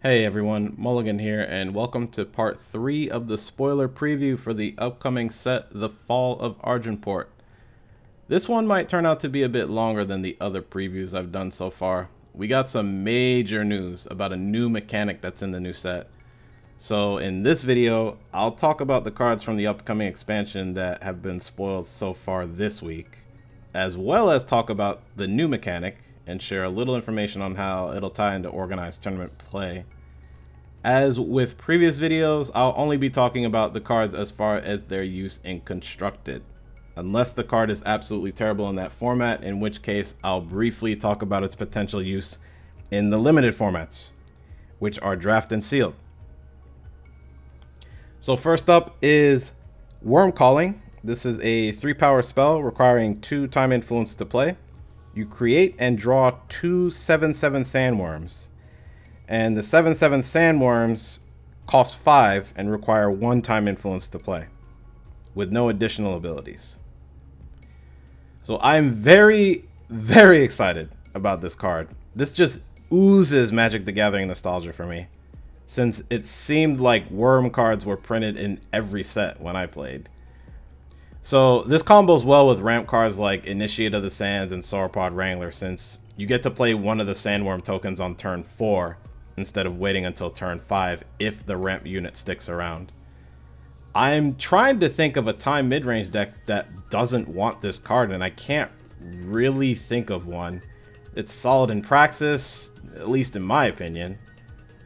Hey everyone, Mulligan here, and welcome to part 3 of the spoiler preview for the upcoming set, The Fall of Argenport. This one might turn out to be a bit longer than the other previews I've done so far. We got some major news about a new mechanic that's in the new set. So in this video, I'll talk about the cards from the upcoming expansion that have been spoiled so far this week, as well as talk about the new mechanic and share a little information on how it'll tie into organized tournament play. As with previous videos, I'll only be talking about the cards as far as their use in Constructed, unless the card is absolutely terrible in that format, in which case I'll briefly talk about its potential use in the limited formats, which are Draft and Sealed. So first up is Worm Calling. This is a 3-power spell requiring 2 time influence to play. You create and draw 2 7/7 sandworms. And the 7/7 sandworms cost 5 and require 1 time influence to play, with no additional abilities. So I'm very excited about this card. This just oozes Magic the Gathering nostalgia for me, since it seemed like worm cards were printed in every set when I played. So this combos well with ramp cards like Initiate of the Sands and Sauropod Wrangler, since you get to play one of the sandworm tokens on turn 4 instead of waiting until turn 5 if the ramp unit sticks around. I'm trying to think of a time mid-range deck that doesn't want this card, and I can't really think of one. It's solid in Praxis, at least in my opinion,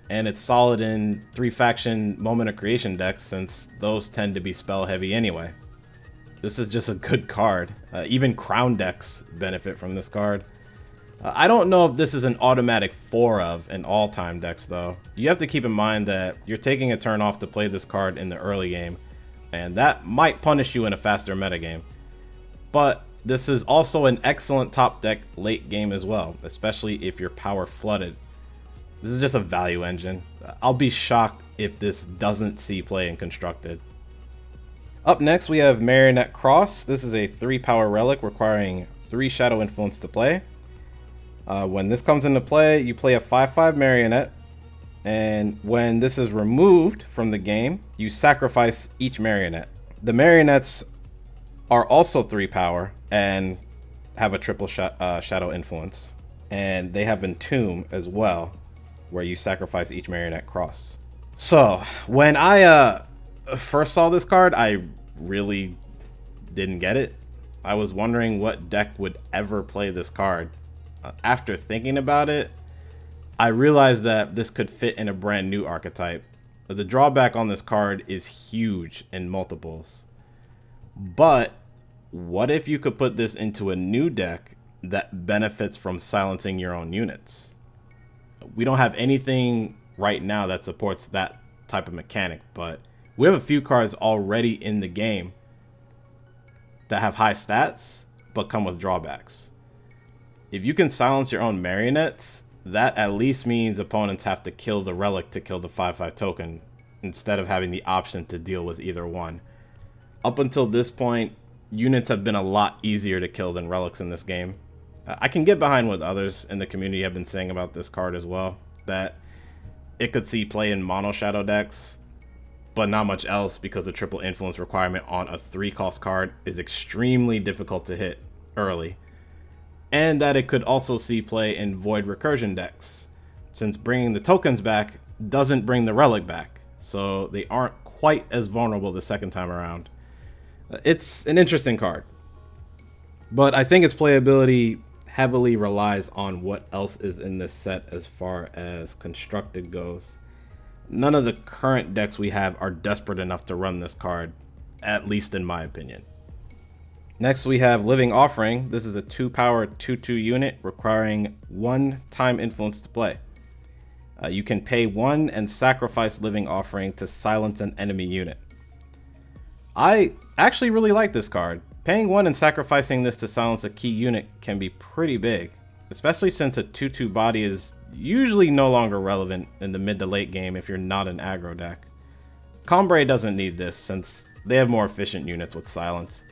and it's solid in 3-faction Moment of Creation decks, since those tend to be spell heavy anyway. This is just a good card. Even Crown decks benefit from this card. I don't know if this is an automatic 4 of in all-time decks though. You have to keep in mind that you're taking a turn off to play this card in the early game, and that might punish you in a faster metagame. But this is also an excellent top deck late game as well, especially if you're power flooded. This is just a value engine. I'll be shocked if this doesn't see play in Constructed. Up next we have Marionette Cross. This is a 3-power relic requiring 3 shadow influence to play. When this comes into play, you play a 5/5 marionette, and when this is removed from the game, you sacrifice each marionette. The marionettes are also 3-power and have a triple shadow influence, and they have Entomb as well, where you sacrifice each Marionette Cross. So when I first saw this card, I really didn't get it. I was wondering what deck would ever play this card. After thinking about it, I realized that this could fit in a brand new archetype. The drawback on this card is huge in multiples. But what if you could put this into a new deck that benefits from silencing your own units? We don't have anything right now that supports that type of mechanic, but we have a few cards already in the game that have high stats but come with drawbacks. If you can silence your own marionettes, that at least means opponents have to kill the relic to kill the 5/5 token, instead of having the option to deal with either one. Up until this point, units have been a lot easier to kill than relics in this game. I can get behind what others in the community have been saying about this card as well, that it could see play in mono shadow decks, but not much else, because the triple influence requirement on a 3-cost card is extremely difficult to hit early. And that it could also see play in void recursion decks, since bringing the tokens back doesn't bring the relic back, so they aren't quite as vulnerable the second time around. It's an interesting card, but I think its playability heavily relies on what else is in this set as far as Constructed goes. None of the current decks we have are desperate enough to run this card, at least in my opinion. Next we have Living Offering. This is a 2-power 2/2 unit requiring 1 time influence to play. You can pay 1 and sacrifice Living Offering to silence an enemy unit. I actually really like this card. Paying 1 and sacrificing this to silence a key unit can be pretty big, especially since a 2/2 body is usually no longer relevant in the mid to late game if you're not an aggro deck. Combray doesn't need this, since they have more efficient units with silence.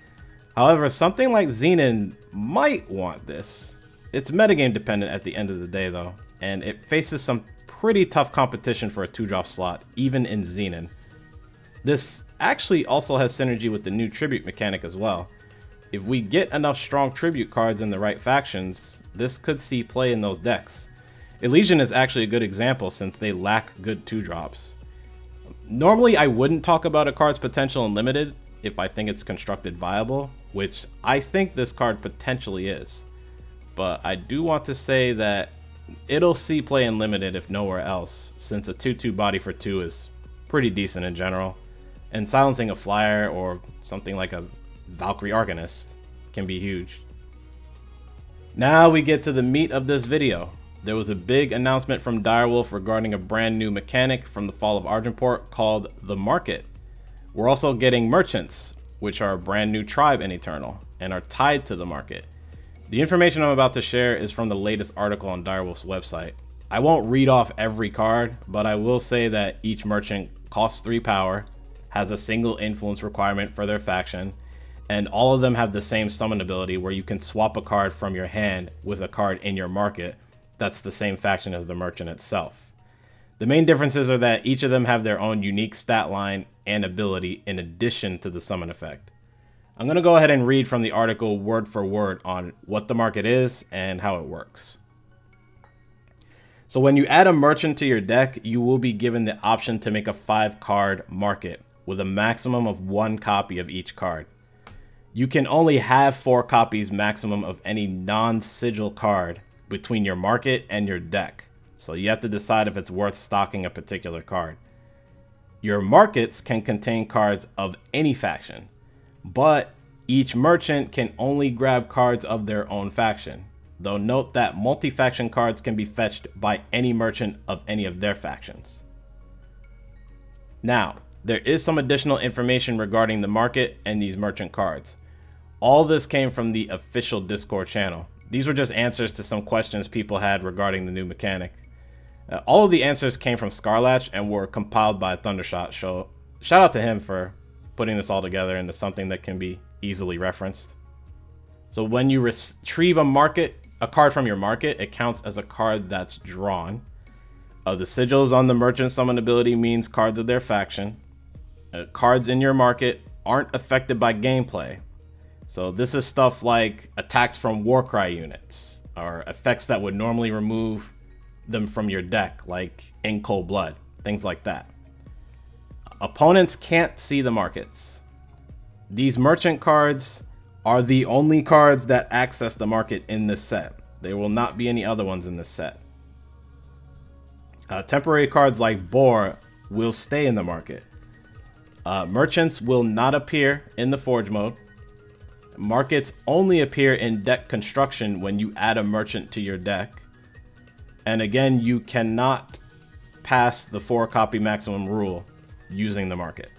However, something like Xenon might want this. It's metagame dependent at the end of the day though, and it faces some pretty tough competition for a 2-drop slot, even in Xenon. This actually also has synergy with the new tribute mechanic as well. If we get enough strong tribute cards in the right factions, this could see play in those decks. Elysian is actually a good example since they lack good 2-drops. Normally I wouldn't talk about a card's potential in Limited if I think it's constructed viable, which I think this card potentially is. But I do want to say that it'll see play in Limited if nowhere else, since a 2/2 body for 2 is pretty decent in general, and silencing a flyer or something like a Valkyrie Arcanist can be huge. Now we get to the meat of this video. There was a big announcement from Direwolf regarding a brand new mechanic from the fall of Argenport called the Market. We're also getting merchants, which are a brand new tribe in Eternal and are tied to the Market. The information I'm about to share is from the latest article on Direwolf's website. I won't read off every card, but I will say that each merchant costs 3 power, has a single influence requirement for their faction, and all of them have the same summon ability where you can swap a card from your hand with a card in your market that's the same faction as the merchant itself. The main differences are that each of them have their own unique stat line and ability in addition to the summon effect. I'm going to go ahead and read from the article word for word on what the market is and how it works. So when you add a merchant to your deck, you will be given the option to make a 5-card market with a maximum of 1 copy of each card. You can only have 4 copies maximum of any non-sigil card between your market and your deck. So you have to decide if it's worth stocking a particular card. Your markets can contain cards of any faction, but each merchant can only grab cards of their own faction. Though note that multi-faction cards can be fetched by any merchant of any of their factions. Now, there is some additional information regarding the market and these merchant cards. All this came from the official Discord channel. These were just answers to some questions people had regarding the new mechanic. All of the answers came from Scarlatch and were compiled by Thundershot, so shout out to him for putting this all together into something that can be easily referenced. So when you retrieve a card from your market, it counts as a card that's drawn. The sigils on the merchant summon ability means cards of their faction. Cards in your market aren't affected by gameplay. So this is stuff like attacks from Warcry units or effects that would normally remove them from your deck, like In Cold Blood, things like that. Opponents can't see the markets. These merchant cards are the only cards that access the market in this set. There will not be any other ones in this set. Temporary cards like Boar will stay in the market. Merchants will not appear in the Forge mode. Markets only appear in deck construction when you add a merchant to your deck. And again, you cannot pass the 4-copy maximum rule using the market.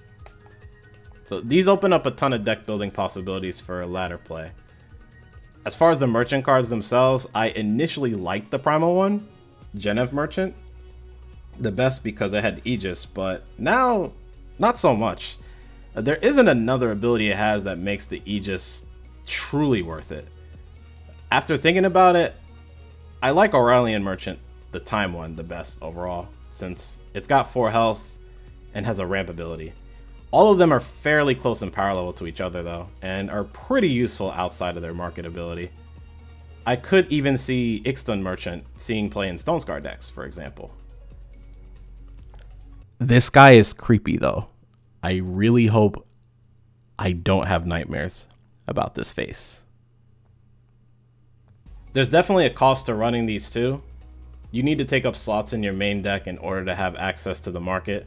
So these open up a ton of deck building possibilities for ladder play. As far as the merchant cards themselves, I initially liked the primal one, Genev Merchant, the best because it had Aegis, but now not so much. There isn't another ability it has that makes the Aegis truly worth it. After thinking about it, I like Aurelian Merchant, the time one, the best overall, since it's got 4 health and has a ramp ability. All of them are fairly close in power level to each other though, and are pretty useful outside of their market ability. I could even see Ixtun Merchant seeing play in Stone Scar decks, for example. This guy is creepy though. I really hope I don't have nightmares about this face. There's definitely a cost to running these too. You need to take up slots in your main deck in order to have access to the market.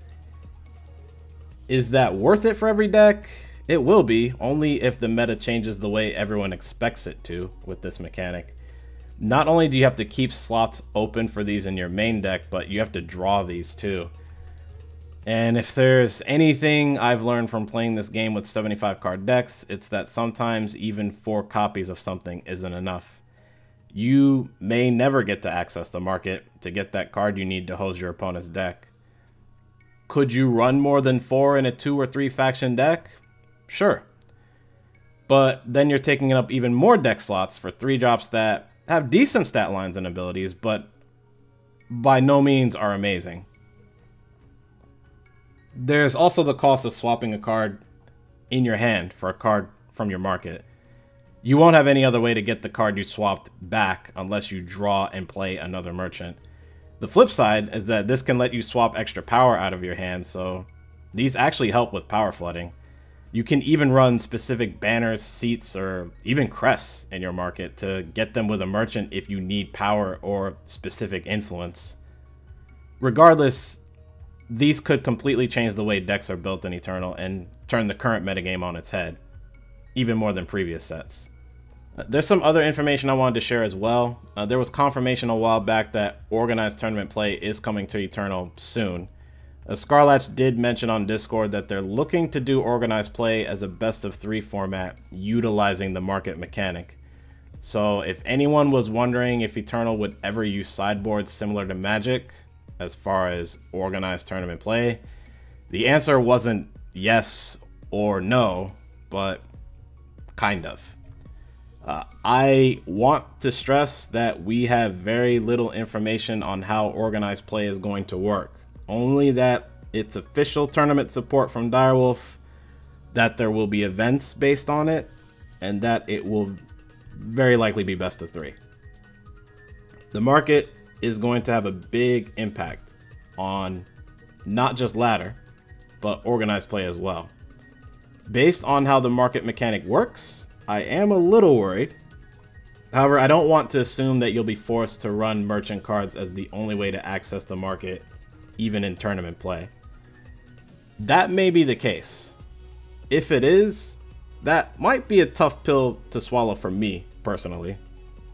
Is that worth it for every deck? It will be, only if the meta changes the way everyone expects it to with this mechanic. Not only do you have to keep slots open for these in your main deck, but you have to draw these too. And if there's anything I've learned from playing this game with 75 card decks, it's that sometimes even 4 copies of something isn't enough. You may never get to access the market to get that card you need to host your opponent's deck. Could you run more than 4 in a 2 or 3 faction deck? Sure. But then you're taking up even more deck slots for 3 drops that have decent stat lines and abilities, but by no means are amazing. There's also the cost of swapping a card in your hand for a card from your market. You won't have any other way to get the card you swapped back unless you draw and play another merchant. The flip side is that this can let you swap extra power out of your hand, so these actually help with power flooding. You can even run specific banners, seats, or even crests in your market to get them with a merchant if you need power or specific influence. Regardless, these could completely change the way decks are built in Eternal and turn the current metagame on its head, even more than previous sets. There's some other information I wanted to share as well. There was confirmation a while back that organized tournament play is coming to Eternal soon. Scarlatch did mention on Discord that they're looking to do organized play as a best of 3 format utilizing the market mechanic. So if anyone was wondering if Eternal would ever use sideboards similar to Magic as far as organized tournament play, the answer wasn't yes or no, but kind of. I want to stress that we have very little information on how organized play is going to work. Only that it's official tournament support from Direwolf, that there will be events based on it, and that it will very likely be best of 3. The market is going to have a big impact on not just ladder, but organized play as well. Based on how the market mechanic works, I am a little worried. However, I don't want to assume that you'll be forced to run merchant cards as the only way to access the market, even in tournament play. That may be the case. If it is, that might be a tough pill to swallow for me, personally.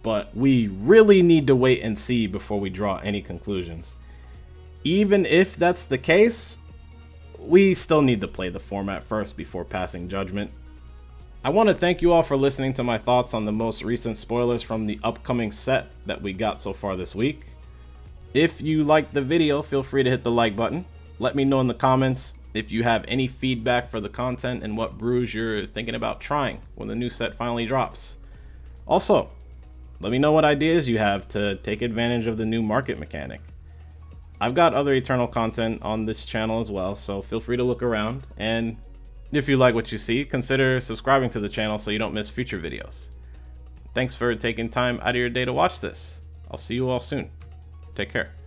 But we really need to wait and see before we draw any conclusions. Even if that's the case, we still need to play the format first before passing judgment. I want to thank you all for listening to my thoughts on the most recent spoilers from the upcoming set that we got so far this week. If you liked the video, feel free to hit the like button. Let me know in the comments if you have any feedback for the content and what brews you're thinking about trying when the new set finally drops. Also, let me know what ideas you have to take advantage of the new market mechanic. I've got other Eternal content on this channel as well, so feel free to look around, and if you like what you see, consider subscribing to the channel so you don't miss future videos. Thanks for taking time out of your day to watch this. I'll see you all soon. Take care.